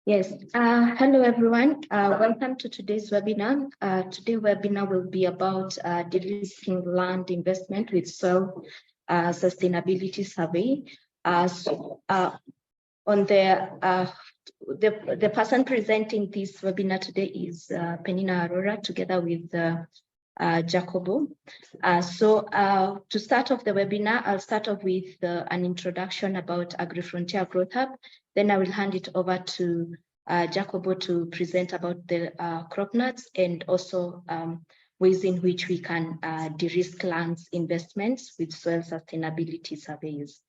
Yes, hello everyone. Welcome to today's webinar. Today's webinar will be about de-risking land investment with soil sustainability survey. On the person presenting this webinar today is Penina Aurora, together with Jacobo. To start off the webinar, I'll start off with an introduction about AgriFrontier Growth Hub. Then I will hand it over to Jacobo to present about the crop nuts and also ways in which we can de-risk lands investments with soil sustainability surveys.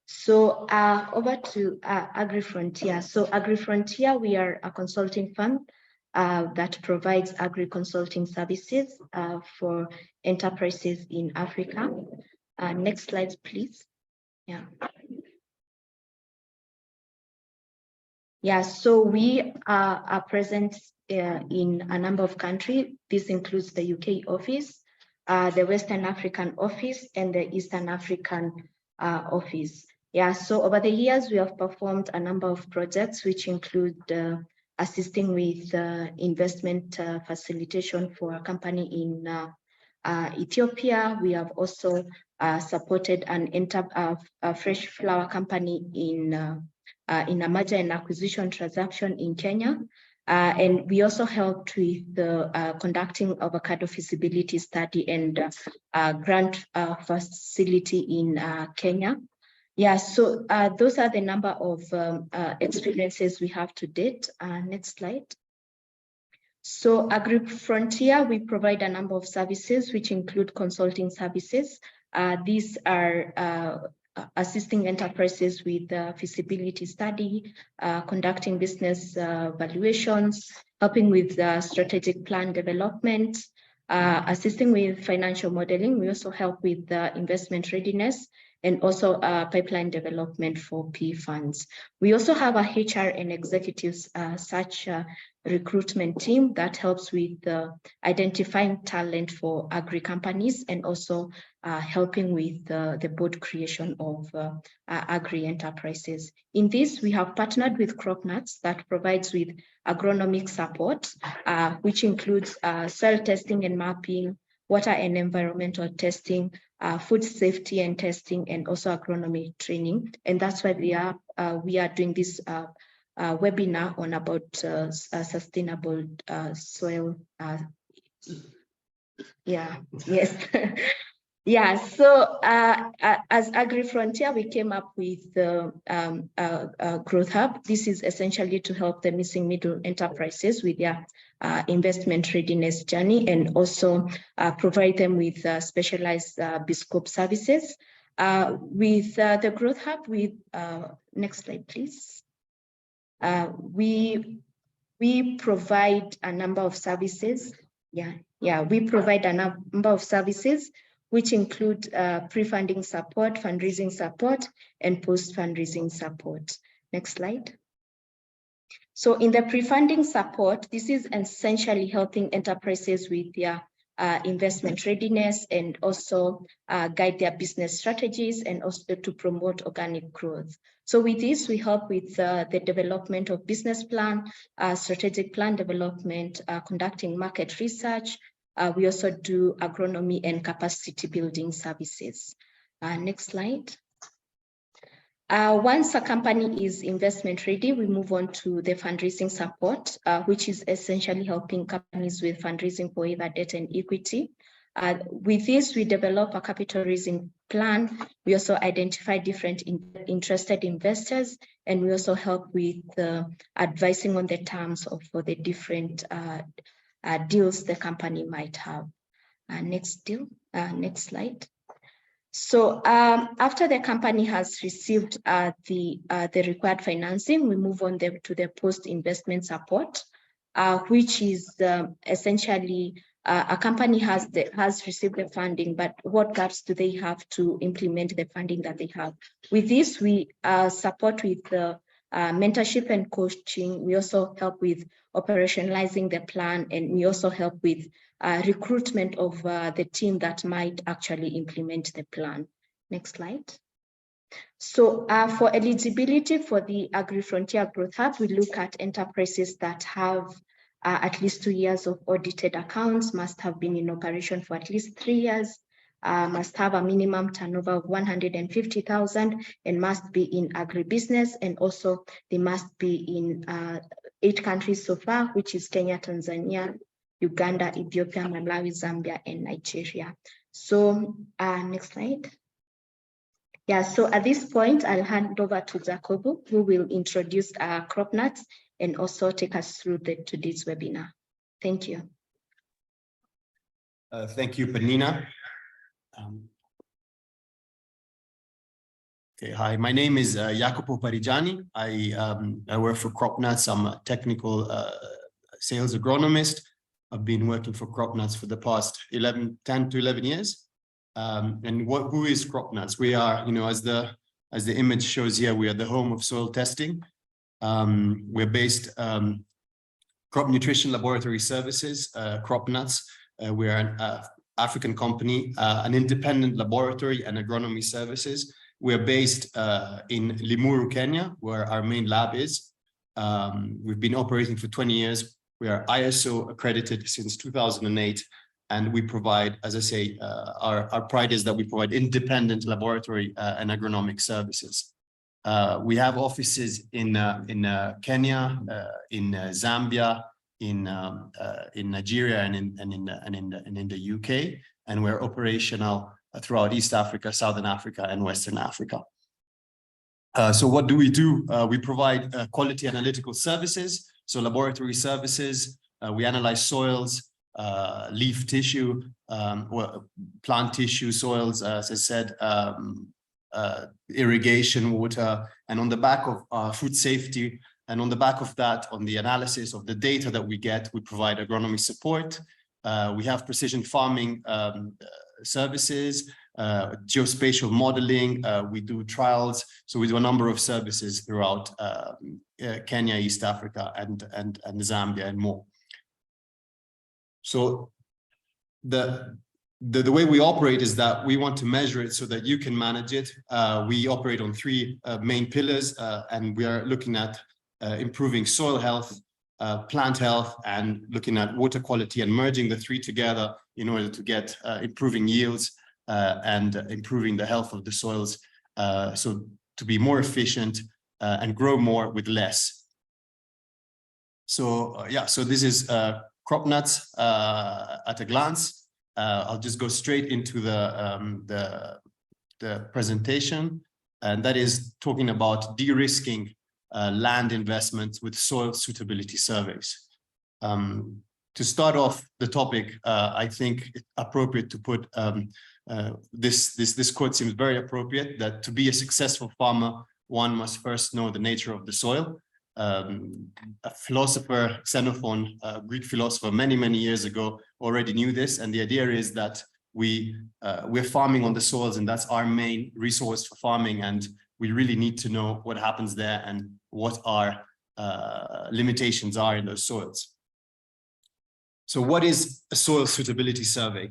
So over to AgriFrontier. So AgriFrontier, we are a consulting firm that provides agri-consulting services for enterprises in Africa. Next slide, please. Yeah, so we are present in a number of countries. This includes the UK office, the Western African office, and the Eastern African office. Yeah, so over the years, we have performed a number of projects, which include assisting with investment facilitation for a company in Ethiopia. We have also supported a fresh flower company in a merger and acquisition transaction in Kenya. And we also helped with the conducting avocado feasibility study and grant facility in Kenya. Yeah, so those are the number of experiences we have to date. Next slide. So AgriFrontier, we provide a number of services, which include consulting services. These are assisting enterprises with feasibility study, conducting business valuations, helping with strategic plan development, assisting with financial modeling. We also help with investment readiness and also pipeline development for PE funds. We also have a HR and executives search recruitment team that helps with identifying talent for agri companies and also helping with the board creation of agri enterprises. In this, we have partnered with Crop Nuts that provides with agronomic support, which includes soil testing and mapping, water and environmental testing, food safety and testing, and also agronomy training. And that's why we are doing this webinar on about sustainable soil. Yes. Yeah, so as AgriFrontier, we came up with the Growth Hub. This is essentially to help the missing middle enterprises with their investment readiness journey and also provide them with specialized bespoke services. With the Growth Hub, next slide, please. We provide a number of services. We provide a number of services which include pre-funding support, fundraising support, and post-fundraising support. Next slide. So in the pre-funding support, this is essentially helping enterprises with their investment readiness and also guide their business strategies and also to promote organic growth. So with this, we help with the development of business plan, strategic plan development, conducting market research. We also do agronomy and capacity building services. Next slide. Once a company is investment ready, we move on to the fundraising support, which is essentially helping companies with fundraising for either debt and equity. With this, we develop a capital raising plan. We also identify different interested investors, and we also help with advising on the terms for the different deals the company might have. Next slide. So after the company has received the required financing, we move on to the post-investment support, which is essentially a company has received the funding, but what gaps do they have to implement the funding that they have? With this, we support with the mentorship and coaching. We also help with operationalizing the plan, and we also help with recruitment of the team that might actually implement the plan. Next slide. So for eligibility for the Agri-Frontier Growth Hub, we look at enterprises that have at least 2 years of audited accounts, must have been in operation for at least 3 years, must have a minimum turnover of 150,000 and must be in agribusiness, and also they must be in 8 countries so far, which is Kenya, Tanzania, Uganda, Ethiopia, Malawi, Zambia, and Nigeria. So next slide. Yeah, so at this point, I'll hand over to Jacobo, who will introduce crop nuts and also take us through today's webinar. Thank you. Thank you, Penina. Okay, hi, my name is Jacopo Parigiani. I work for Crop Nuts. I'm a technical sales agronomist. I've been working for Crop Nuts for the past 10 to 11 years. And who is Crop Nuts? We are, as the image shows here, we are the home of soil testing. We're based Crop Nutrition Laboratory Services, Crop Nuts. We are an African company, an independent laboratory and agronomy services. We're based in Limuru, Kenya, where our main lab is. We've been operating for 20 years. We are ISO accredited since 2008. And we provide, as I say, our pride is that we provide independent laboratory and agronomic services. We have offices in Kenya, in Zambia, in Nigeria, and in the UK, and we're operational throughout East Africa, Southern Africa, and Western Africa. So what do? We provide quality analytical services, so laboratory services. We analyze soils, leaf tissue, plant tissue, soils, as I said, irrigation, water, and on the back of food safety, and on the back of that, on the analysis of the data that we get, we provide agronomy support. We have precision farming services, geospatial modeling, we do trials, so we do a number of services throughout Kenya, East Africa, and Zambia, and more. So the way we operate is that we want to measure it so that you can manage it. We operate on 3 main pillars, and we are looking at improving soil health, plant health, and looking at water quality, and merging the 3 together in order to get improving yields and improving the health of the soils, so to be more efficient and grow more with less. So yeah, so this is Crop Nuts at a glance. I'll just go straight into the presentation, and that is talking about de-risking land investments with soil suitability surveys. To start off the topic, I think it's appropriate to put this quote seems very appropriate, that to be a successful farmer, one must first know the nature of the soil. A philosopher, Xenophon, a Greek philosopher, many years ago already knew this, and the idea is that we're farming on the soils, and that's our main resource for farming, and we really need to know what happens there and what our limitations are in those soils. So what is a soil suitability survey?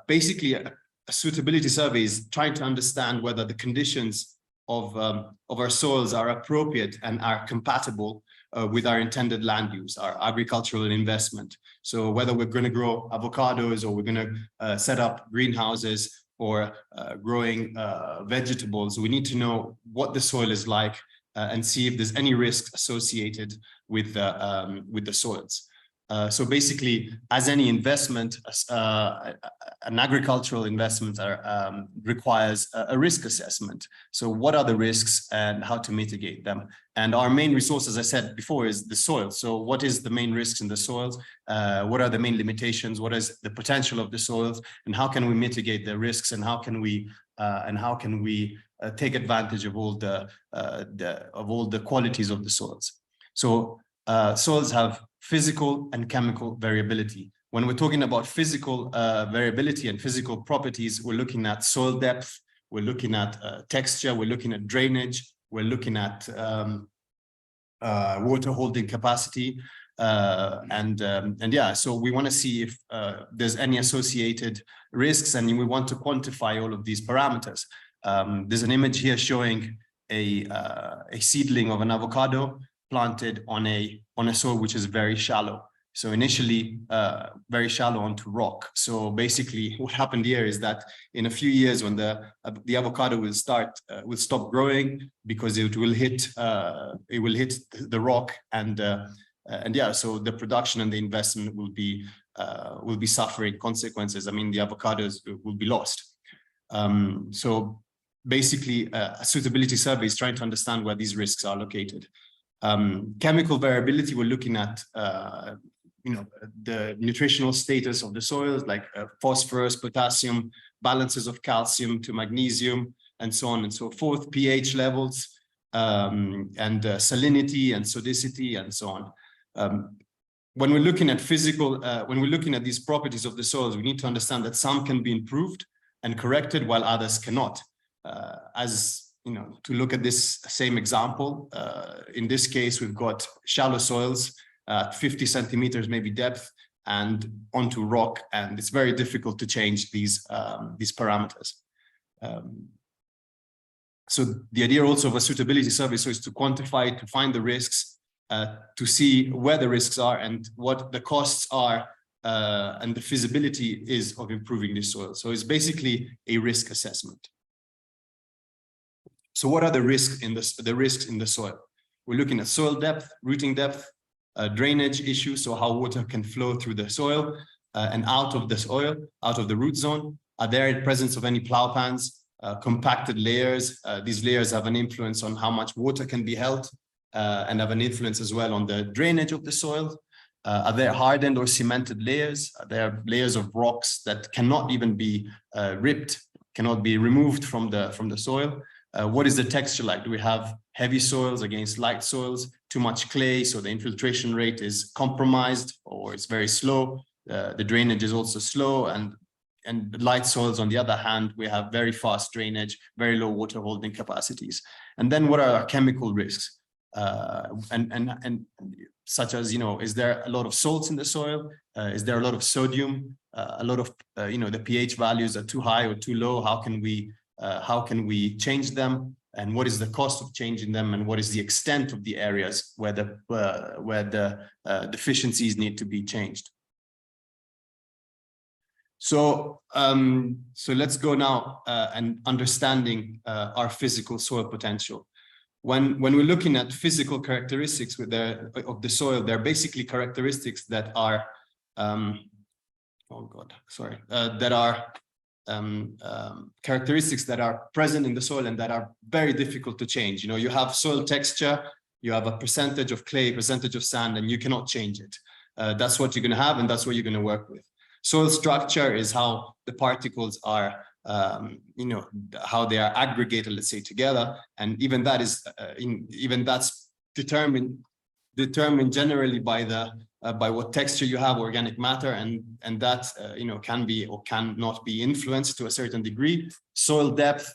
Basically, a suitability survey is trying to understand whether the conditions of our soils are appropriate and are compatible with our intended land use, our agricultural investment. So whether we're going to grow avocados, or we're going to set up greenhouses, or growing vegetables, we need to know what the soil is like and see if there's any risks associated with the soils. So basically, as any investment, an agricultural investment requires a risk assessment. So what are the risks and how to mitigate them? And our main resource, as I said before, is the soil. So what is the main risks in the soils? What are the main limitations? What is the potential of the soils? And how can we mitigate the risks? And how can we take advantage of all the qualities of the soils? So soils have physical and chemical variability. When we're talking about physical variability and physical properties, we're looking at soil depth, we're looking at texture, we're looking at drainage, we're looking at water holding capacity, and yeah, so we want to see if there's any associated risks, and we want to quantify all of these parameters. There's an image here showing a seedling of an avocado planted on a soil which is very shallow. So initially, very shallow onto rock. So basically, what happened here is that in a few years, when the avocado will stop growing because it will hit the rock, and yeah, so the production and the investment will be suffering consequences. I mean, the avocados will be lost. So basically, a suitability survey is trying to understand where these risks are located. Chemical variability, we're looking at the nutritional status of the soils, like phosphorus, potassium, balances of calcium to magnesium, and so on and so forth, pH levels, and salinity and sodicity, and so on. When we're looking at when we're looking at these properties of the soils, we need to understand that some can be improved and corrected while others cannot. As you know, to look at this same example, in this case, we've got shallow soils, 50 centimeters maybe depth, and onto rock, and it's very difficult to change these parameters. So the idea also of a suitability survey is to quantify, to find the risks, to see where the risks are and what the costs are, and the feasibility is of improving the soil. So it's basically a risk assessment. So what are the risks in the soil? We're looking at soil depth, rooting depth, drainage issues, so how water can flow through the soil and out of the soil, out of the root zone. Are there in presence of any plow pans, compacted layers? These layers have an influence on how much water can be held, and have an influence as well on the drainage of the soil. Are there hardened or cemented layers? Are there layers of rocks that cannot even be ripped, cannot be removed from the soil? What is the texture like? Do we have heavy soils against light soils, too much clay, so the infiltration rate is compromised or it's very slow? The drainage is also slow, and light soils, on the other hand, we have very fast drainage, very low water holding capacities. And then what are our chemical risks? And such as, is there a lot of salts in the soil? Is there a lot of sodium? A lot of, the pH values are too high or too low? How can we change them? And what is the cost of changing them? And what is the extent of the areas where the deficiencies need to be changed? So let's go now and understanding our physical soil potential. When we're looking at physical characteristics of the soil, they're basically characteristics that are characteristics that are present in the soil and that are very difficult to change. You have soil texture, you have a percentage of clay, percentage of sand, and you cannot change it. That's what you're going to have, and that's what you're going to work with. Soil structure is how the particles are, how they are aggregated, let's say, together, and even that is that's determined generally by what texture you have, organic matter, and that can be or cannot be influenced to a certain degree. Soil depth,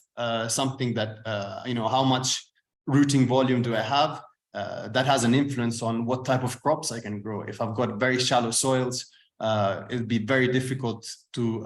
something that how much rooting volume do I have? That has an influence on what type of crops I can grow. If I've got very shallow soils, it'll be very difficult to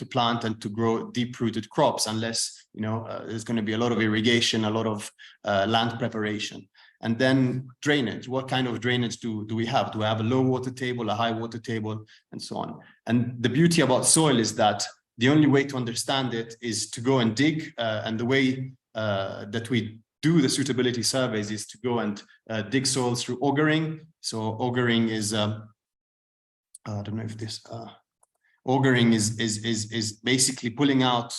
plant and to grow deep-rooted crops unless there's going to be a lot of irrigation, a lot of land preparation. And then drainage. What kind of drainage do we have? Do I have a low water table, a high water table, and so on? And the beauty about soil is that the only way to understand it is to go and dig, and the way that we do the suitability surveys is to go and dig soils through augering. So augering is I don't know if this augering is basically pulling out,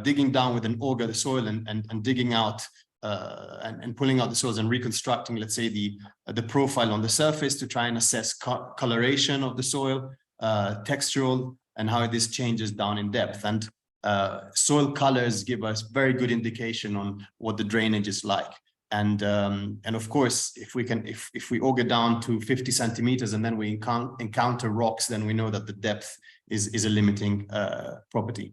digging down with an auger the soil and digging out and pulling out the soils and reconstructing, let's say, the profile on the surface to try and assess coloration of the soil, textural, and how this changes down in depth. And soil colors give us very good indication on what the drainage is like. And of course, if we auger down to 50 centimeters and then we encounter rocks, then we know that the depth is a limiting property.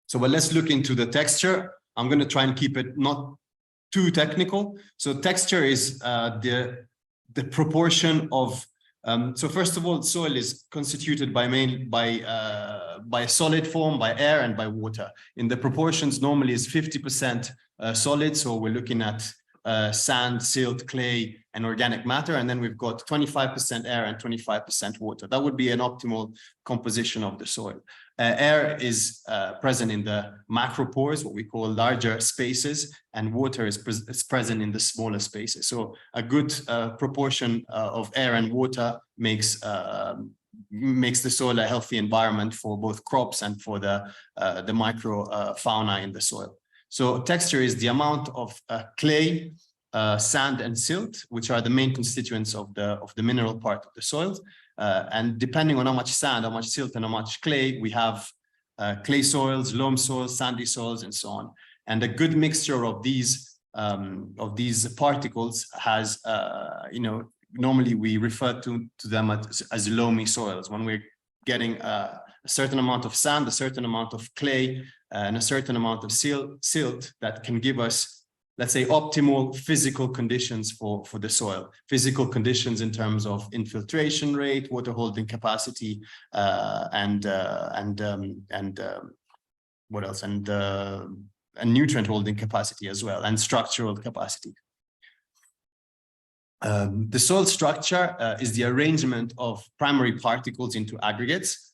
So, well, let's look into the texture. I'm going to try and keep it not too technical. So texture is the proportion of So first of all, soil is constituted by solid form, by air, and by water. In the proportions normally is 50% solid, so we're looking at sand, silt, clay, and organic matter, and then we've got 25% air and 25% water. That would be an optimal composition of the soil. Air is present in the macropores, what we call larger spaces, and water is present in the smaller spaces. So a good proportion of air and water makes the soil a healthy environment for both crops and for the micro fauna in the soil. So texture is the amount of clay, sand, and silt, which are the main constituents of the mineral part of the soil. And depending on how much sand, how much silt, and how much clay, we have clay soils, loam soils, sandy soils, and so on. And a good mixture of these particles has, normally we refer to them as loamy soils. When we're getting a certain amount of sand, a certain amount of clay, and a certain amount of silt that can give us, let's say, optimal physical conditions for the soil. Physical conditions in terms of infiltration rate, water holding capacity, and what else? And nutrient holding capacity as well, and structural capacity. The soil structure is the arrangement of primary particles into aggregates.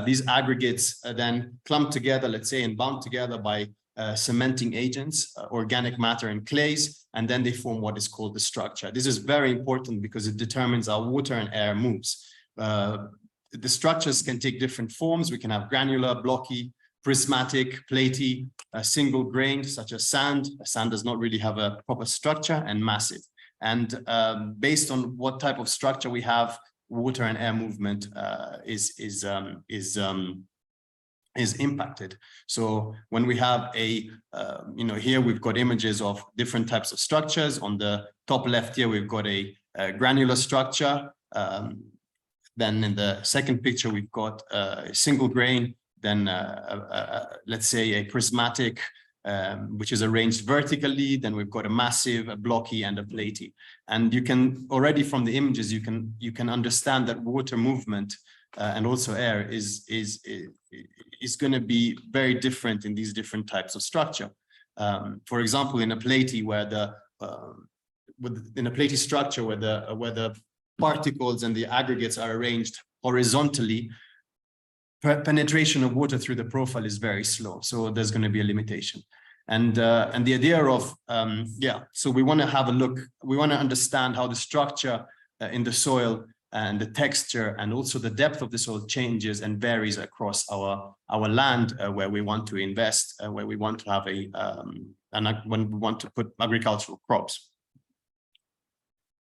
These aggregates then clump together, let's say, and bound together by cementing agents, organic matter and clays, and then they form what is called the structure. This is very important because it determines how water and air moves. The structures can take different forms. We can have granular, blocky, prismatic, platy, single-grained, such as sand. Sand does not really have a proper structure, and massive. And based on what type of structure we have, water and air movement is impacted. So when we have here we've got images of different types of structures. On the top left here, we've got a granular structure. Then in the second picture, we've got a single grain, then let's say a prismatic, which is arranged vertically. Then we've got a massive, a blocky, and a platy. And you can already from the images, you can understand that water movement and also air is going to be very different in these different types of structure. For example, in a platy structure where the particles and the aggregates are arranged horizontally, penetration of water through the profile is very slow. So there's going to be a limitation. And the idea of, so we want to have a look, we want to understand how the structure in the soil and the texture and also the depth of the soil changes and varies across our land where we want to invest, where we want to have when we want to put agricultural crops.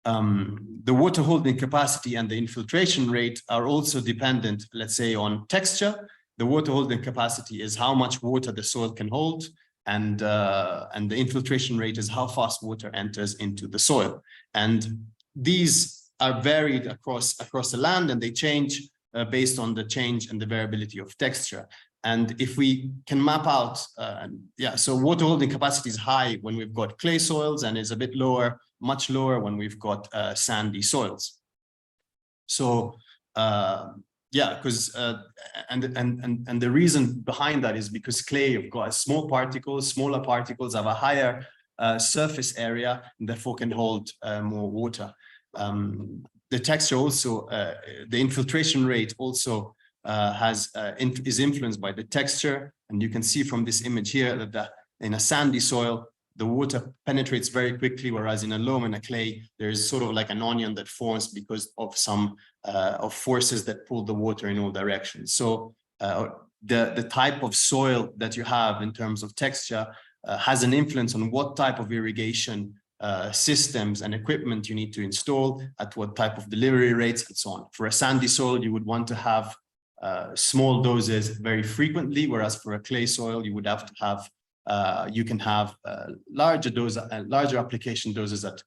The water holding capacity and the infiltration rate are also dependent, let's say, on texture. The water holding capacity is how much water the soil can hold, and the infiltration rate is how fast water enters into the soil. And these are varied across the land, and they change based on the change and the variability of texture. And if we can map out, so water holding capacity is high when we've got clay soils, and is a bit lower, much lower when we've got sandy soils. So because and the reason behind that is because clay, you've got smaller particles have a higher surface area, and therefore can hold more water. The texture also, the infiltration rate also is influenced by the texture. And you can see from this image here that in a sandy soil, the water penetrates very quickly, whereas in a loam and a clay, there's sort of like an onion that forms because of some of forces that pull the water in all directions. So the type of soil that you have in terms of texture has an influence on what type of irrigation systems and equipment you need to install, at what type of delivery rates, and so on. For a sandy soil, you would want to have small doses very frequently, whereas for a clay soil, you would have to have you can have larger application doses at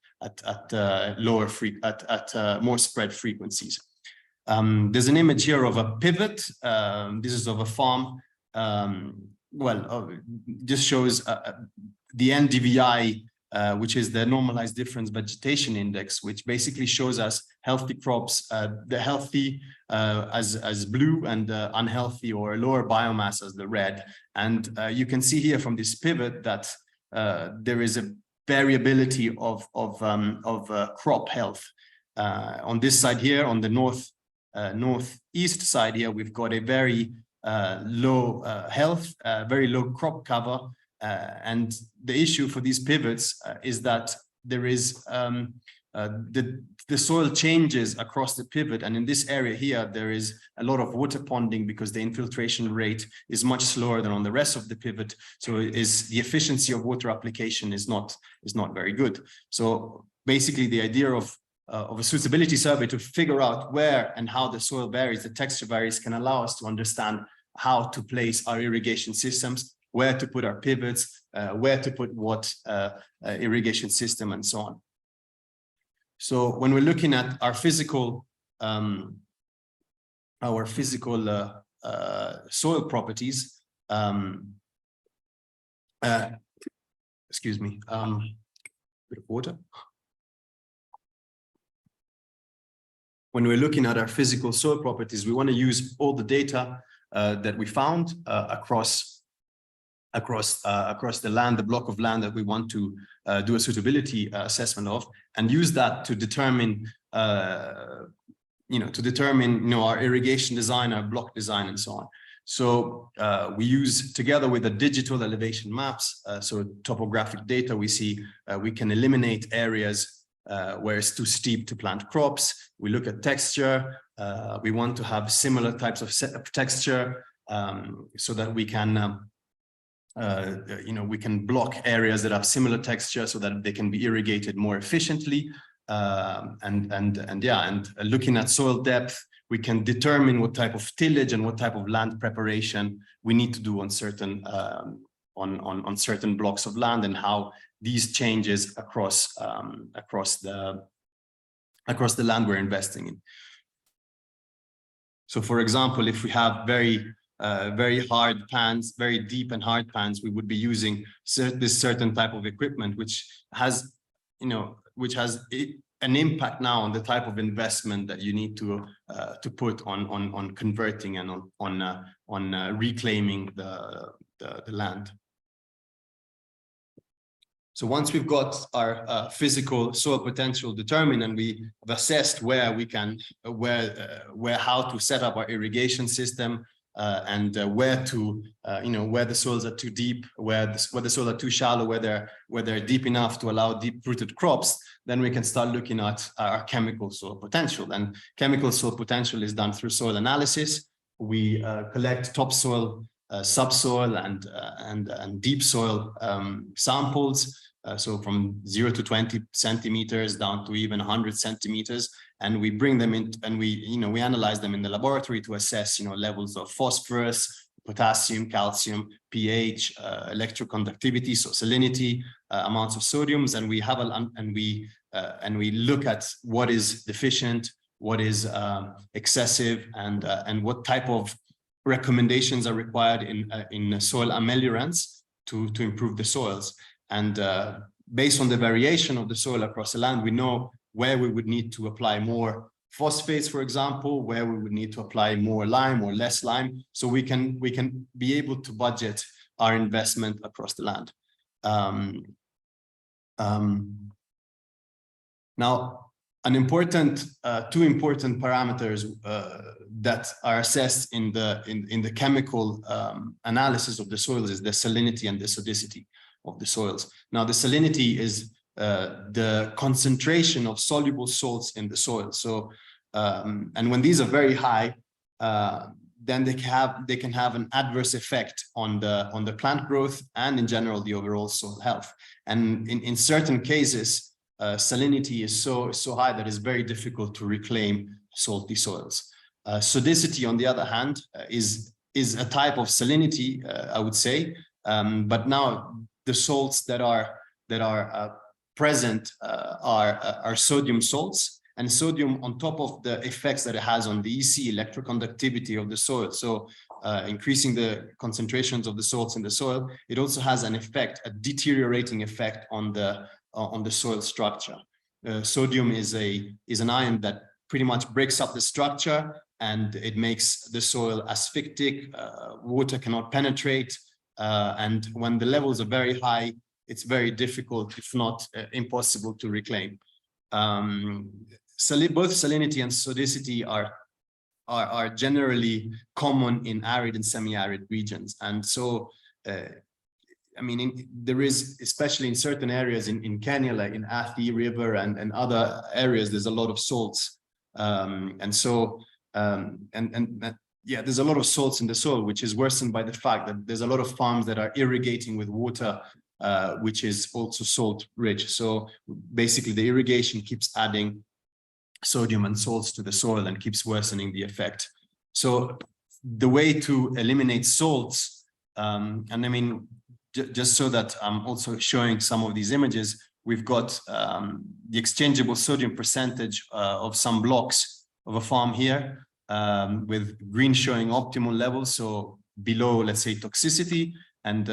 more spread frequencies. There's an image here of a pivot. This is of a farm. Just shows the NDVI which is the normalized difference vegetation index, which basically shows us healthy crops, the healthy as blue, and unhealthy or lower biomass as the red. And you can see here from this pivot that there is a variability of crop health. On this side here, on the northeast side here, we've got a very low health, very low crop cover. And the issue for these pivots is that there is the soil changes across the pivot, and in this area here there is a lot of water ponding because the infiltration rate is much slower than on the rest of the pivot. So the efficiency of water application is not very good. So basically the idea of a suitability survey to figure out where and how the soil varies, the texture varies, can allow us to understand how to place our irrigation systems, where to put our pivots, where to put what irrigation system, and so on. So when we're looking at our physical soil properties, excuse me, bit of water. When we're looking at our physical soil properties, we want to use all the data that we found across the land, the block of land that we want to do a suitability assessment of, and use that to determine, our irrigation design, our block design, and so on. So we use, together with the digital elevation maps, so topographic data, we see we can eliminate areas where it's too steep to plant crops. We look at texture. We want to have similar types of texture so that we can we can block areas that have similar texture so that they can be irrigated more efficiently. And looking at soil depth, we can determine what type of tillage and what type of land preparation we need to do on certain on certain blocks of land, and how these changes across the land we're investing in. So, for example, if we have very hard pans, very deep and hard pans, we would be using this certain type of equipment, which has an impact now on the type of investment that you need to put on converting and on reclaiming the land. So once we've got our physical soil potential determined, and we have assessed where we can, how to set up our irrigation system, and where the soils are too deep, where the soils are too shallow, where they're deep enough to allow deep-rooted crops, then we can start looking at our chemical soil potential. And chemical soil potential is done through soil analysis. We collect topsoil, subsoil, and deep soil samples. So from 0 to 20 centimeters down to even 100 centimeters, and we bring them in, and we analyze them in the laboratory to assess levels of phosphorus, potassium, calcium, pH, electroconductivity, so salinity, amounts of sodiums, and we have and we look at what is deficient, what is excessive, and what type of recommendations are required in soil ameliorants to improve the soils. And based on the variation of the soil across the land, we know where we would need to apply more phosphates, for example, where we would need to apply more lime or less lime, so we can be able to budget our investment across the land. Now, two important parameters that are assessed in the chemical analysis of the soils is the salinity and the sodicity of the soils. Now, the salinity is the concentration of soluble salts in the soil. So, and when these are very high, then they can have an adverse effect on the plant growth and in general the overall soil health. And in certain cases, salinity is so high that it's very difficult to reclaim salty soils. Sodicity, on the other hand, is a type of salinity, I would say, but now the salts that are present are sodium salts, and sodium, on top of the effects that it has on the EC, electroconductivity of the soil, so increasing the concentrations of the salts in the soil, it also has an effect, a deteriorating effect on the on the soil structure. Sodium is an ion that pretty much breaks up the structure, and it makes the soil asphyctic. Water cannot penetrate, and when the levels are very high, it's very difficult, if not impossible, to reclaim. Both salinity and sodicity are generally common in arid and semi-arid regions, and so I mean, there is, especially in certain areas in Kenya, like in Athi River and other areas, there's a lot of salts, and so yeah, there's a lot of salts in the soil, which is worsened by the fact that there's a lot of farms that are irrigating with water, which is also salt rich. So basically, the irrigation keeps adding sodium and salts to the soil and keeps worsening the effect. So the way to eliminate salts, and I mean, just so that I'm also showing some of these images, we've got the exchangeable sodium percentage of some blocks of a farm here, with green showing optimal levels, so below, let's say, toxicity, and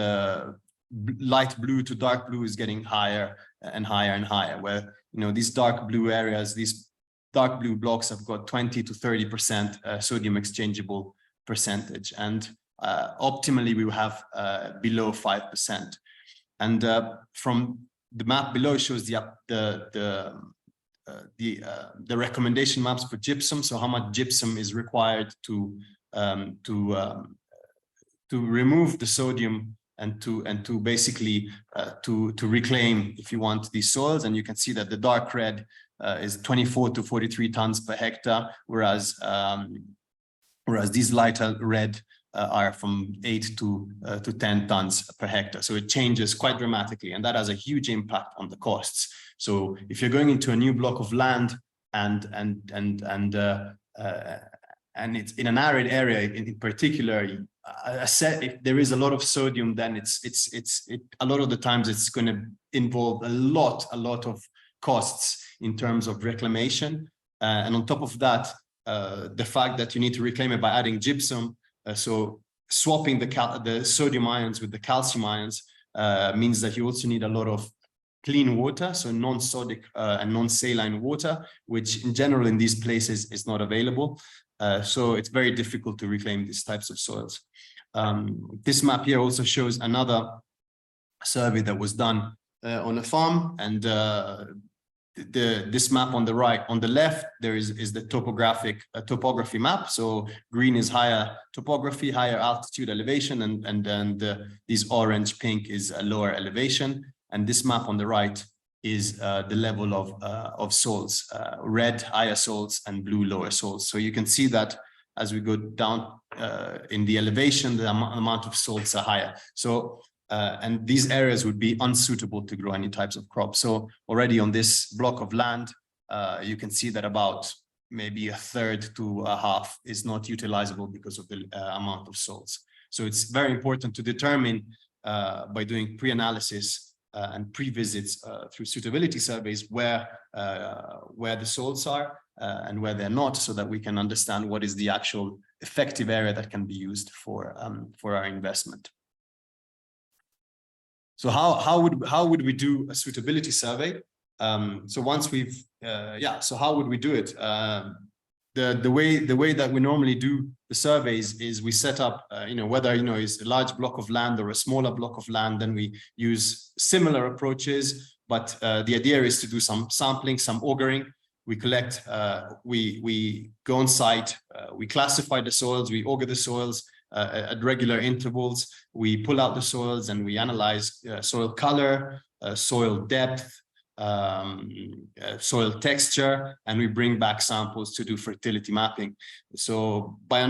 light blue to dark blue is getting higher and higher and higher, where, you know, these dark blue areas, these dark blue blocks have got 20 to 30% sodium exchangeable percentage, and optimally we will have below 5%. And from the map below shows the recommendation maps for gypsum, so how much gypsum is required to remove the sodium and to basically to reclaim, if you want, these soils. And you can see that the dark red is 24 to 43 tons per hectare, whereas these lighter red are from 8 to 10 tons per hectare. So it changes quite dramatically, and that has a huge impact on the costs. So if you're going into a new block of land and it's in an arid area in particular, if there is a lot of sodium, then a lot of the times it's going to involve a lot of costs in terms of reclamation, and on top of that, the fact that you need to reclaim it by adding gypsum, so swapping the sodium ions with the calcium ions means that you also need a lot of clean water, so non-sodic and non-saline water, which in general in these places is not available. So it's very difficult to reclaim these types of soils. This map here also shows another survey that was done on a farm, and this map on the right, on the left, there is the topography map. So green is higher topography, higher altitude elevation, and then these orange, pink is a lower elevation. And this map on the right is the level of salts, red higher salts and blue lower salts. So you can see that as we go down in the elevation, the amount of salts are higher. So and these areas would be unsuitable to grow any types of crops. So already on this block of land, you can see that about maybe a third to a half is not utilizable because of the amount of salts. So it's very important to determine by doing pre-analysis and pre-visits through suitability surveys where the salts are and where they're not, so that we can understand what is the actual effective area that can be used for our investment. So how would we do a suitability survey? So once we've so how would we do it? The way that we normally do the surveys is we set up whether is a large block of land or a smaller block of land, then we use similar approaches, but the idea is to do some sampling, some augering. We collect, we go on site, we classify the soils, we auger the soils at regular intervals. We pull out the soils and we analyze soil color, soil depth, soil texture, and we bring back samples to do fertility mapping. So by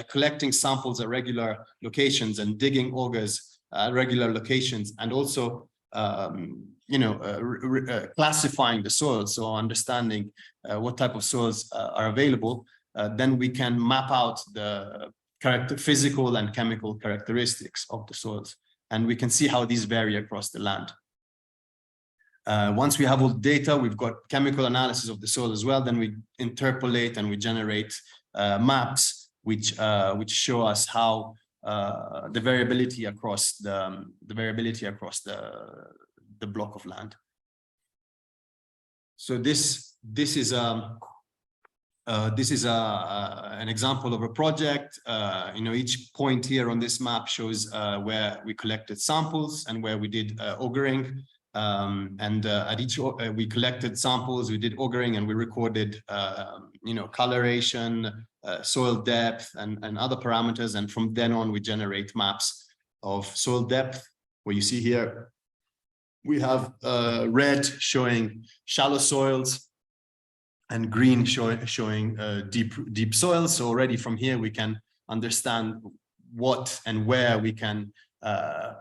collecting samples at regular locations and digging augers at regular locations, and also classifying the soils, so understanding what type of soils are available, then we can map out the physical and chemical characteristics of the soils, and we can see how these vary across the land. Once we have all the data, we've got chemical analysis of the soil as well. Then we interpolate and we generate maps which show us how the variability across the block of land. So this is an example of a project. Each point here on this map shows where we collected samples and where we did augering. At each we collected samples, we did augering, and we recorded coloration, soil depth, and other parameters. And from then on, we generate maps of soil depth, where you see here we have red showing shallow soils and green showing deep soils. So already from here we can understand what and where we can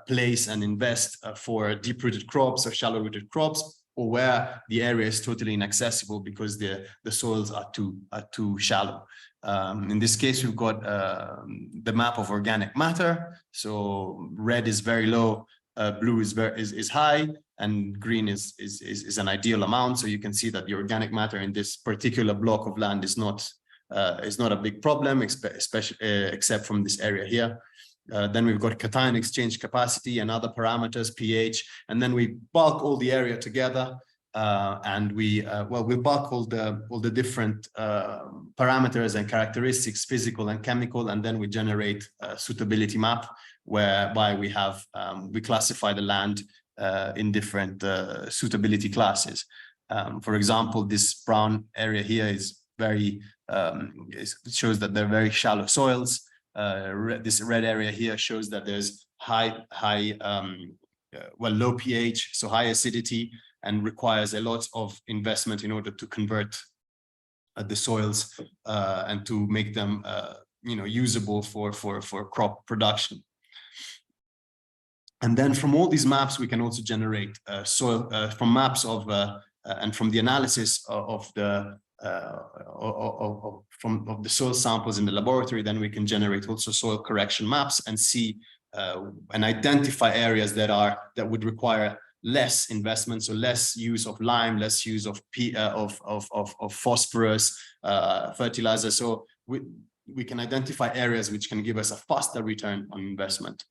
place and invest for deep-rooted crops or shallow-rooted crops, or where the area is totally inaccessible because the soils are too shallow. In this case, we've got the map of organic matter. So red is very low, blue is high, and green is an ideal amount. So you can see that the organic matter in this particular block of land is not a big problem, especially except from this area here. Then we've got cation exchange capacity and other parameters, pH, and then we bulk all the area together, and we bulk all the different parameters and characteristics, physical and chemical, and then we generate a suitability map whereby we classify the land in different suitability classes. For example, this brown area here is very it shows that they're very shallow soils. This red area here shows that there's low pH, so high acidity, and requires a lot of investment in order to convert the soils and to make them usable for crop production. And then from all these maps, we can also generate soil from maps of and from the analysis of the soil samples in the laboratory. Then we can generate also soil correction maps and see and identify areas that would require less investment, so less use of lime, less use of phosphorus, fertilizer. So we can identify areas which can give us a faster return on investment.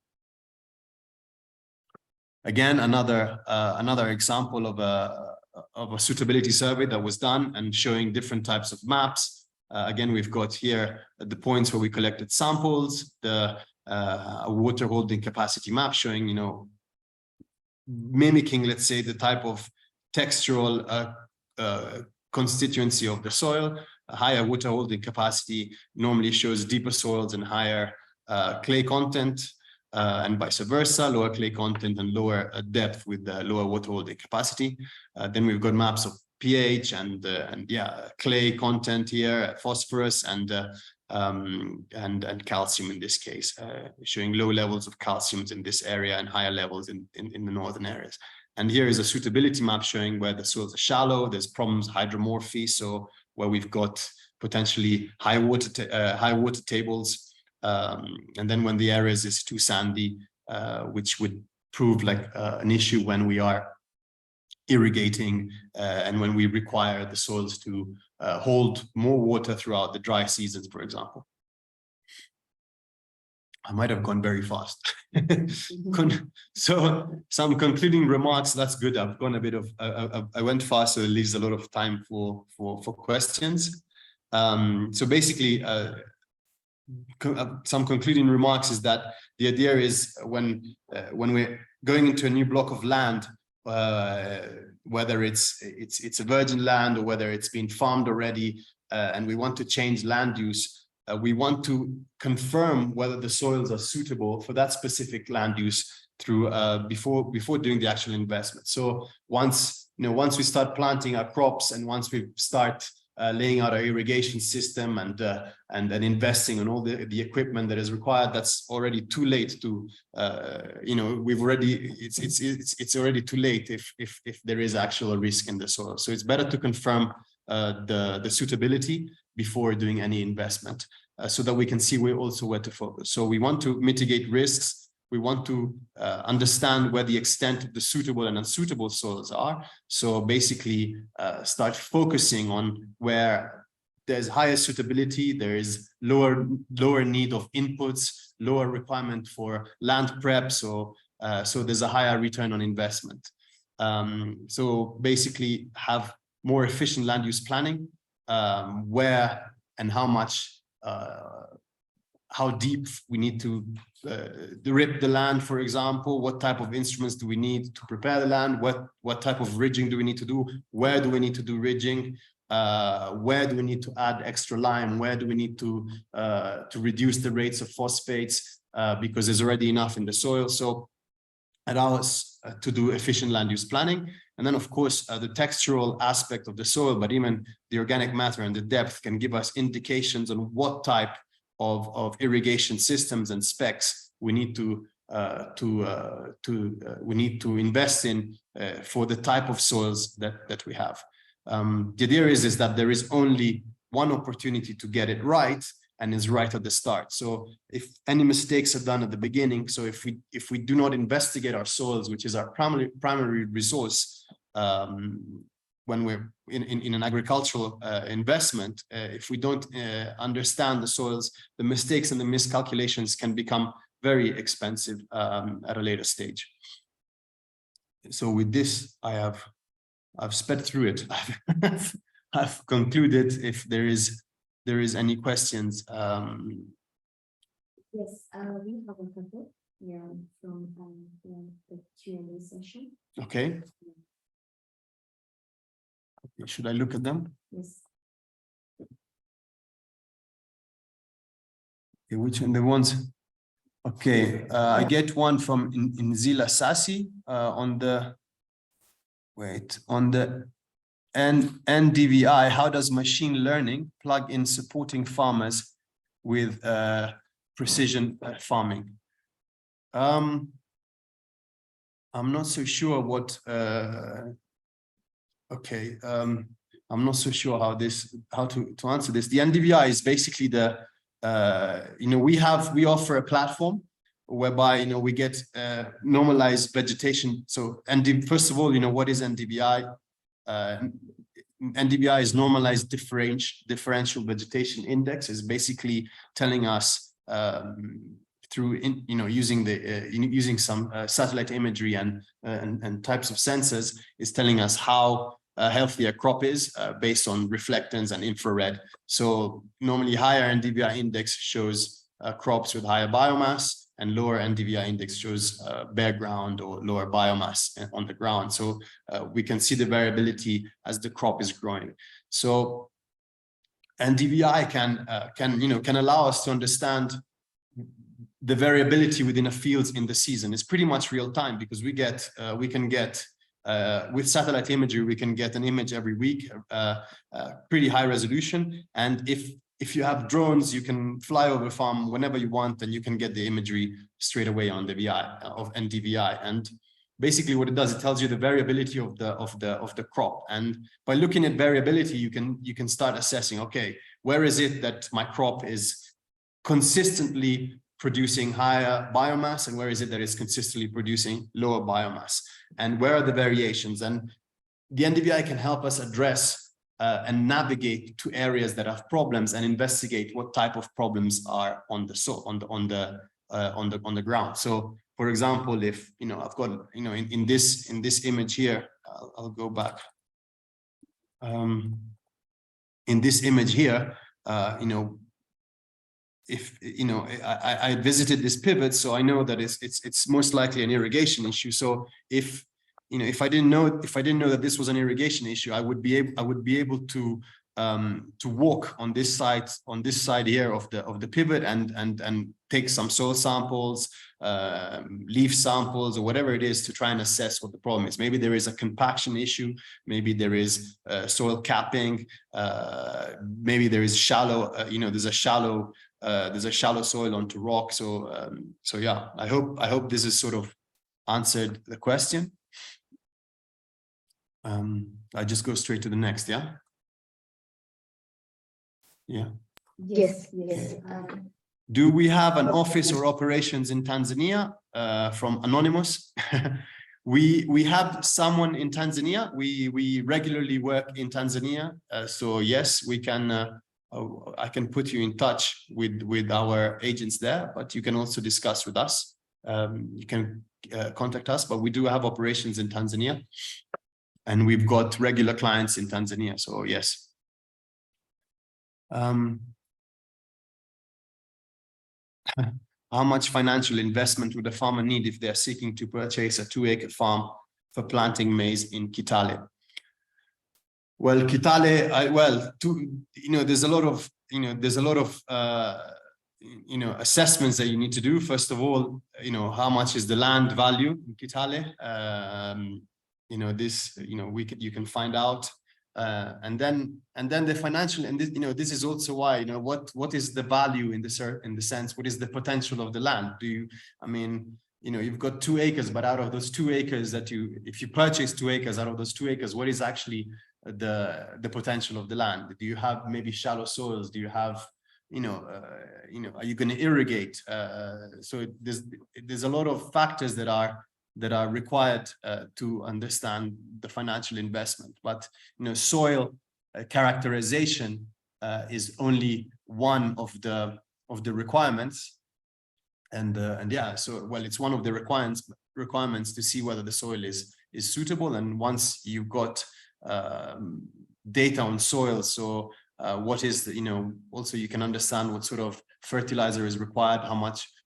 Again, another example of a suitability survey that was done and showing different types of maps. Again, we've got here the points where we collected samples, the water holding capacity map showing, mimicking, let's say, the type of textural constituency of the soil. A higher water holding capacity normally shows deeper soils and higher clay content, and vice versa, lower clay content and lower depth with the lower water holding capacity. Then we've got maps of pH and clay content here, phosphorus and calcium in this case, showing low levels of calcium in this area and higher levels in the northern areas. And here is a suitability map showing where the soils are shallow, there's problems hydromorphy, so where we've got potentially high water tables. And then when the areas is too sandy, which would prove like an issue when we are irrigating and when we require the soils to hold more water throughout the dry seasons, for example. I might have gone very fast. So some concluding remarks. That's good. I've gone a bit of, I went fast, so it leaves a lot of time for questions. So basically, some concluding remarks is that the idea is when we're going into a new block of land, whether it's a virgin land or whether it's been farmed already, and we want to change land use, we want to confirm whether the soils are suitable for that specific land use through before doing the actual investment. So once we start planting our crops and once we start laying out our irrigation system and then investing on all the equipment that is required, that's already too late to it's already too late if there is actual risk in the soil. So it's better to confirm the suitability before doing any investment, so that we can see where to focus. So we want to mitigate risks. We want to understand where the extent of the suitable and unsuitable soils are. So basically start focusing on where there's higher suitability, there is lower need of inputs, lower requirement for land prep, so there's a higher return on investment. So basically have more efficient land use planning, where and how much, how deep we need to rip the land, for example, what type of instruments do we need to prepare the land, what type of ridging do we need to do, where do we need to do ridging, where do we need to add extra lime, where do we need to reduce the rates of phosphates, because there's already enough in the soil. So allow us to do efficient land use planning. And then, of course, the textural aspect of the soil, but even the organic matter and the depth can give us indications on what type of irrigation systems and specs we need to invest in for the type of soils that we have. The idea is that there is only one opportunity to get it right, and is right at the start. So if any mistakes are done at the beginning, so if we do not investigate our soils, which is our primary resource, when we're in an agricultural investment, if we don't understand the soils, the mistakes and the miscalculations can become very expensive at a later stage. So with this, I've sped through it. I've concluded. If there is any questions. Yes, we have a couple from the Q&A session. Okay. Should I look at them? Yes. Okay, which one? The ones. Okay, I get one from Inzila Sassi on the. Wait, on the NDVI, how does machine learning plug in supporting farmers with precision farming? I'm not so sure what. Okay, I'm not so sure how to answer this. The NDVI is basically the we offer a platform whereby we get normalized vegetation. So first of all, what is NDVI? NDVI is normalized differential vegetation index. Is basically telling us through using some satellite imagery and types of sensors, is telling us how healthy a crop is based on reflectance and infrared. So normally higher NDVI index shows crops with higher biomass, and lower NDVI index shows bare ground or lower biomass on the ground. So we can see the variability as the crop is growing. So NDVI can allow us to understand the variability within a field in the season. It's pretty much real time, because we can get with satellite imagery, we can get an image every week, pretty high resolution. And if you have drones, you can fly over farm whenever you want, and you can get the imagery straight away on the NDVI. And basically what it does, it tells you the variability of the crop. And by looking at variability, you can start assessing, okay, where is it that my crop is consistently producing higher biomass, and where is it that is consistently producing lower biomass, and where are the variations? And the NDVI can help us address and navigate to areas that have problems, and investigate what type of problems are on the ground. So, for example, if I've got in this image here, I'll go back. In this image here, if I visited this pivot, so I know that it's most likely an irrigation issue. So if I didn't know that this was an irrigation issue, I would be able to walk on this side here of the pivot and take some soil samples, leaf samples, or whatever it is, to try and assess what the problem is. Maybe there is a compaction issue, maybe there is soil capping, maybe there is shallow, there's a shallow soil onto rock. So yeah, I hope this has sort of answered the question. I just go straight to the next, yeah? Yeah. Yes. Okay. Do we have an office or operations in Tanzania? From Anonymous. We have someone in Tanzania. We regularly work in Tanzania. So yes, we can. I can put you in touch with our agents there, but you can also discuss with us. You can contact us, but we do have operations in Tanzania. And we've got regular clients in Tanzania, so yes. How much financial investment would a farmer need if they're seeking to purchase a 2-acre farm for planting maize in Kitale? Well, Kitale, there's a lot of, assessments that you need to do. First of all, how much is the land value in Kitale? You can find out. And then the financial, and this is also why, what is the value in the sense, what is the potential of the land? You've got 2 acres, but out of those 2 acres if you purchase 2 acres, out of those 2 acres, what is actually the potential of the land? Do you have maybe shallow soils? Do you have, are you going to irrigate? So there's a lot of factors that are required to understand the financial investment. But soil characterization is only one of the requirements, and yeah, so it's one of the requirements to see whether the soil is suitable. And once you've got data on soil, so what is also you can understand what sort of fertilizer is required,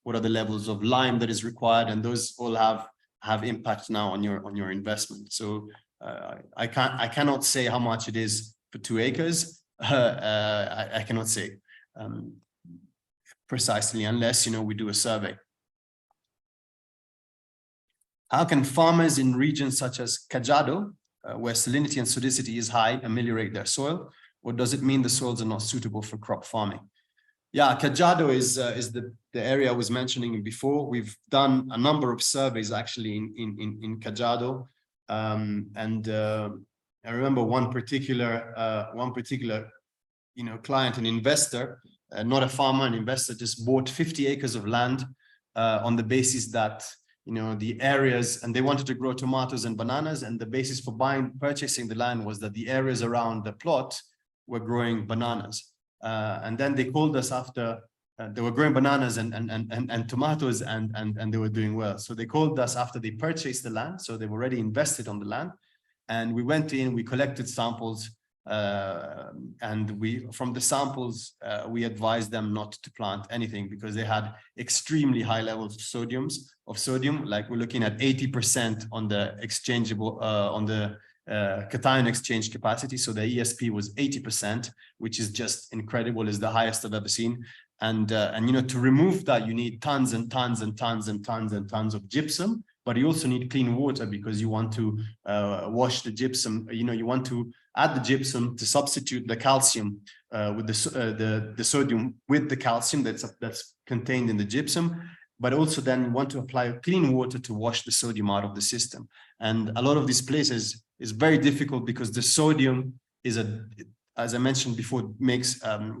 what are the levels of lime that is required, and those all have impact now on your investment. So I cannot say how much it is for 2 acres. I cannot say precisely unless we do a survey. How can farmers in regions such as Kajiado, where salinity and sodicity is high, ameliorate their soil? Or does it mean the soils are not suitable for crop farming? Yeah, Kajiado is the area I was mentioning before. We've done a number of surveys actually in Kajiado, and I remember one particular client, an investor, not a farmer, an investor, just bought 50 acres of land on the basis that the areas, and they wanted to grow tomatoes and bananas, and the basis for purchasing the land was that the areas around the plot were growing bananas. And then they called us after they were growing bananas and tomatoes, and they were doing well. So they called us after they purchased the land. So they've already invested on the land. And we went in, we collected samples, and from the samples, we advised them not to plant anything because they had extremely high levels of sodium. Like we're looking at 80% on the exchangeable, on the cation exchange capacity. So the ESP was 80%, which is just incredible. Is the highest I've ever seen. And to remove that, you need tons and tons and tons and tons and tons of gypsum, but you also need clean water because you want to wash the gypsum. You want to add the gypsum to substitute the calcium with the sodium with the calcium that's contained in the gypsum. But also then you want to apply clean water to wash the sodium out of the system. And a lot of these places is very difficult because the sodium is as I mentioned before,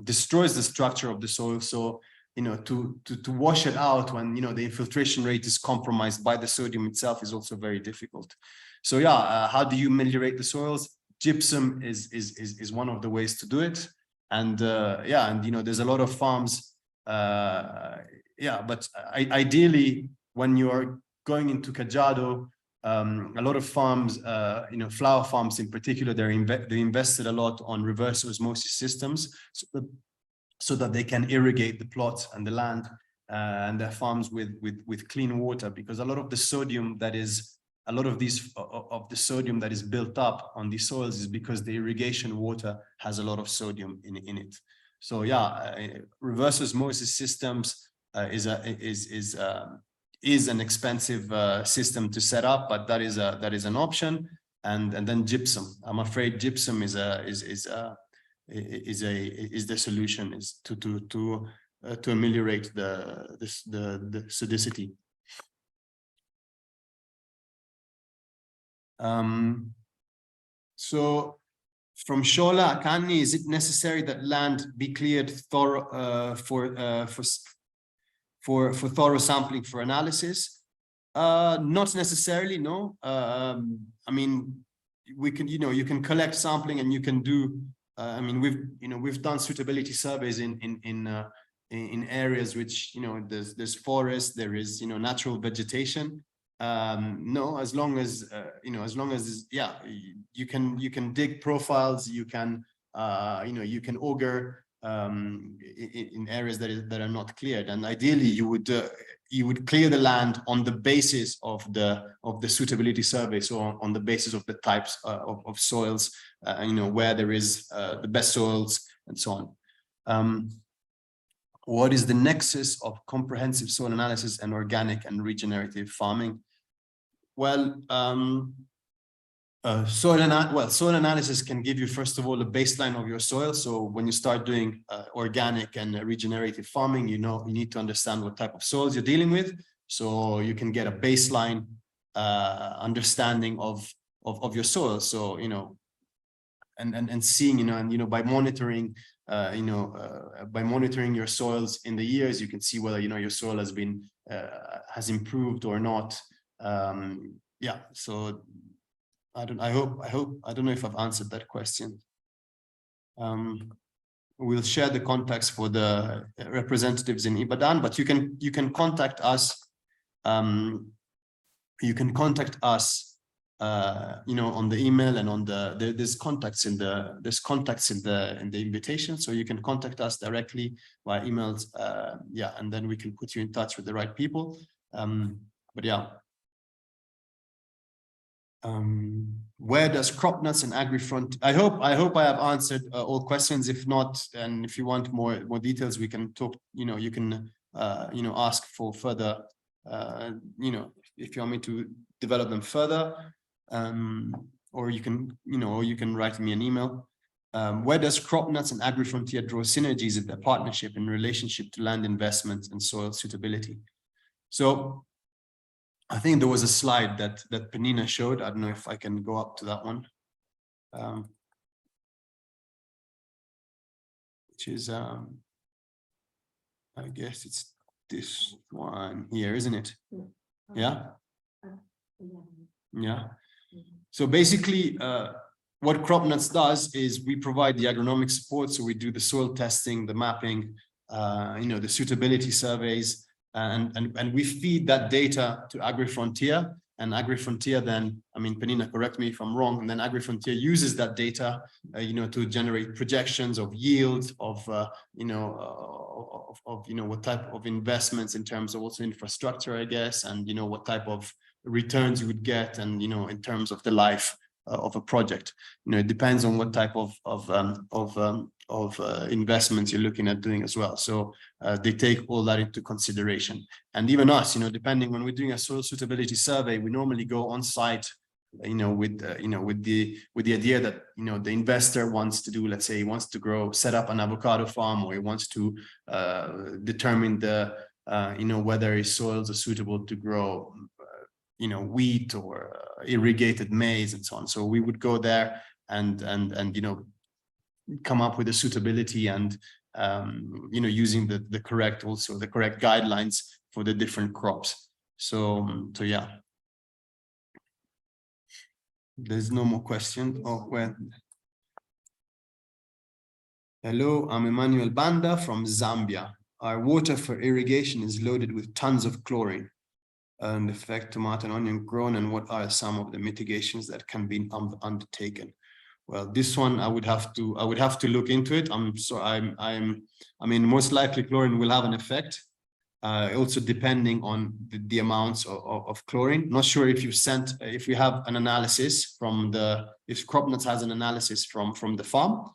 destroys the structure of the soil. So, to wash it out when, the infiltration rate is compromised by the sodium itself is also very difficult. So yeah, how do you ameliorate the soils? Gypsum is one of the ways to do it. And there's a lot of farms. But ideally, when you're going into Kajiado, a lot of farms, flower farms in particular, they invested a lot on reverse osmosis systems so that they can irrigate the plots and the land and their farms with clean water, because a lot of the sodium that is built up on these soils is because the irrigation water has a lot of sodium in it. So yeah, reverse osmosis systems is an expensive system to set up, but that is an option. And then gypsum. I'm afraid gypsum is the solution, is to ameliorate the sodicity. So from Shola Akani, is it necessary that land be cleared thorough for thorough sampling for analysis? Not necessarily, no. I mean, we can, you can collect sampling and you can do. I mean, we've done suitability surveys in areas which there's forest, there is natural vegetation, no, as long as as long as you can dig profiles, you can you can auger in areas that are not cleared, and ideally you would clear the land on the basis of the suitability survey, so on the basis of the types of soils, where there is the best soils and so on. What is the nexus of comprehensive soil analysis and organic and regenerative farming? Well, soil analysis can give you, first of all, a baseline of your soil. So when you start doing organic and regenerative farming, you need to understand what type of soils you're dealing with, so you can get a baseline understanding of your soil. So and seeing and by monitoring by monitoring your soils in the years, you can see whether your soil has been has improved or not. So I don't know if I've answered that question. We'll share the contacts for the representatives in Ibadan, but you can contact us. You can contact us on the email, and on there's contacts in the invitation, so you can contact us directly via emails, and then we can put you in touch with the right people. But yeah. Where does crop nuts and agrifront? I hope I have answered all questions. If not, and if you want more details, we can talk. You can ask for further. If you want me to develop them further, or you can write me an email. Where does crop nuts and agrifrontier draw synergies in their partnership in relationship to land investment and soil suitability? So I think there was a slide that Penina showed. I don't know if I can go up to that one, which is, I guess it's this one here, isn't it? Yeah. Yeah. So basically, what crop nuts does is we provide the agronomic support. So we do the soil testing, the mapping, the suitability surveys. And we feed that data to AgriFrontier, and AgriFrontier then, Penina, correct me if I'm wrong, and then AgriFrontier uses that data, to generate projections of yield, of what type of investments in terms of also infrastructure, I guess, and what type of returns you would get, and in terms of the life of a project. It depends on what type of investments you're looking at doing as well. So they take all that into consideration. And even us, depending, when we're doing a soil suitability survey, we normally go on site, with the idea that the investor wants to do, let's say he wants to set up an avocado farm, or he wants to determine whether his soils are suitable to grow wheat or irrigated maize and so on. So we would go there and come up with a suitability, and using the correct guidelines for the different crops. So yeah, there's no more questions. Hello, I'm Emmanuel Banda from Zambia. Our water for irrigation is loaded with tons of chlorine. And affect tomato and onion grown, and what are some of the mitigations that can be undertaken? Well, this one I would have to look into it. Most likely chlorine will have an effect, also depending on the amounts of chlorine. Not sure if we have an analysis if crop nuts has an analysis from the farm.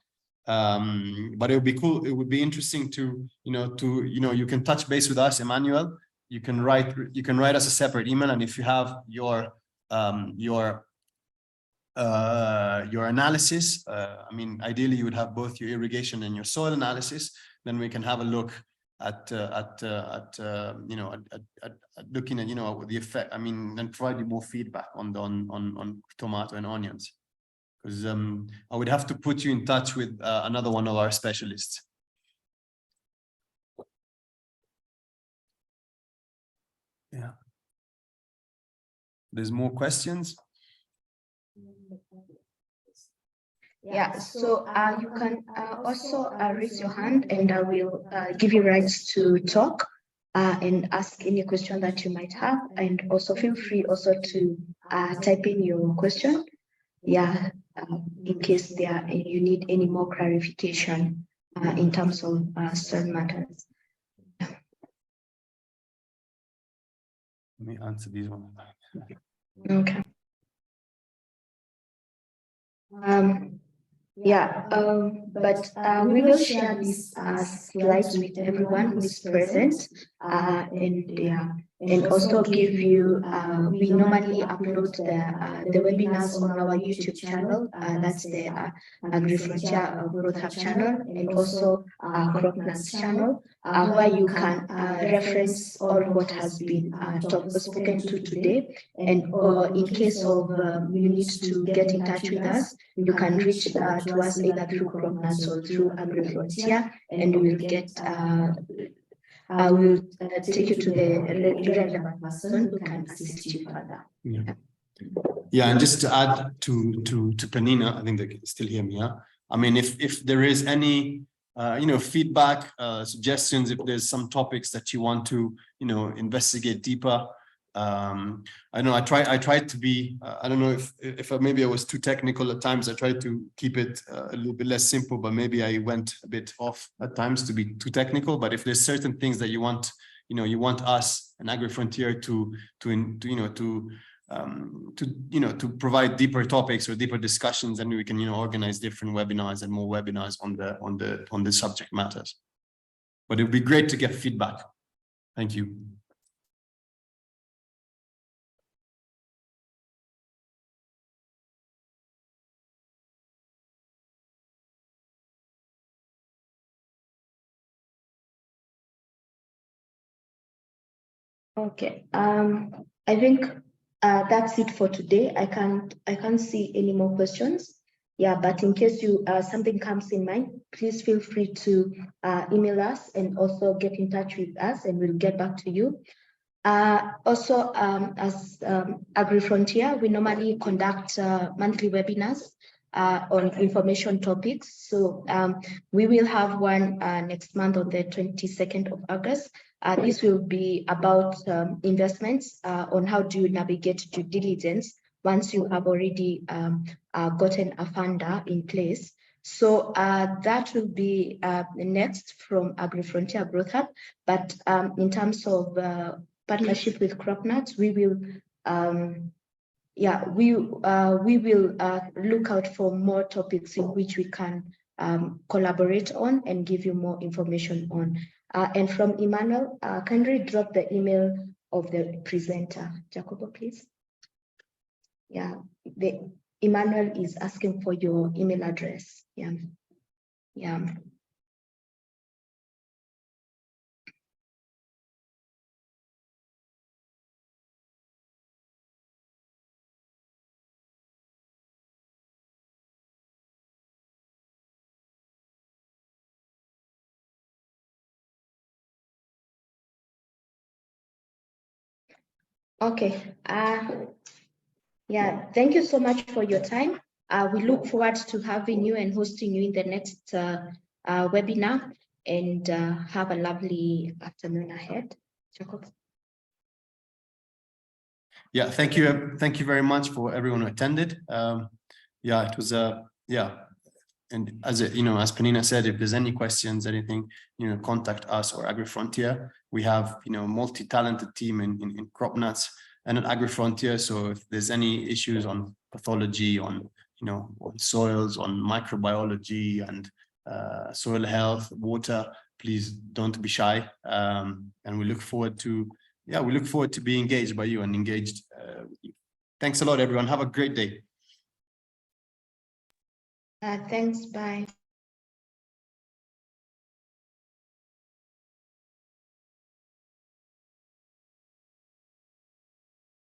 But it would be cool. It would be interesting to you can touch base with us, Emmanuel. You can write us a separate email, and if you have your analysis, ideally you would have both your irrigation and your soil analysis. Then we can have a look at looking at the effect. And provide you more feedback on tomato and onions, because I would have to put you in touch with another one of our specialists. Yeah. There's more questions? Yeah, so you can also raise your hand, and I will give you rights to talk. and ask any question that you might have. And also feel free also to type in your question. Yeah, in case you need any more clarification in terms of soil matters. Let me answer these ones. Okay. But we will share these slides with everyone who is present, and also give you. We normally upload the webinars on our YouTube channel. That's the AgriFrontier Growth Hub channel, and also CropNuts channel, where you can reference all what has been spoken to today. And in case of you need to get in touch with us, you can reach to us either through CropNuts or through AgriFrontier, and we will get. I will take you to the relevant person who can assist you further. Yeah, and just to add to Penina, I think they can still hear me. Yeah, I mean, if there is any feedback, suggestions, if there's some topics that you want to investigate deeper. I know I tried to be, I don't know if maybe I was too technical at times. I tried to keep it a little bit less simple, but maybe I went a bit off at times to be too technical. But if there's certain things that you want us and AgriFrontier to provide deeper topics or deeper discussions, and we can organize different webinars and more webinars on the subject matters. But it would be great to get feedback. Thank you. Okay. I think that's it for today. I can't see any more questions. Yeah, but in case something comes in mind, please feel free to email us and also get in touch with us, and we'll get back to you. Also, as AgriFrontier, we normally conduct monthly webinars on information topics. So we will have one next month on the 22nd of August. This will be about investments on how do you navigate due diligence once you have already gotten a funder in place. So that will be next from AgriFrontier Growth Hub. But in terms of partnership with CropNuts, we will we will look out for more topics in which we can collaborate on and give you more information on. And from Emmanuel, kindly drop the email of the presenter. Jacobo, please. Yeah, Emmanuel is asking for your email address. Yeah. Okay. Yeah, thank you so much for your time. We look forward to having you and hosting you in the next webinar, and have a lovely afternoon ahead. Jacob. Yeah, thank you very much for everyone who attended. Yeah, it was and as as Penina said, if there's any questions, anything, contact us or AgriFrontier. We have multi-talented team in CropNuts and at AgriFrontier. So if there's any issues on pathology, on on soils, on microbiology and soil health, water, please don't be shy. And we look forward to being engaged by you and engaged with you. Thanks a lot, everyone. Have a great day. Thanks. Bye.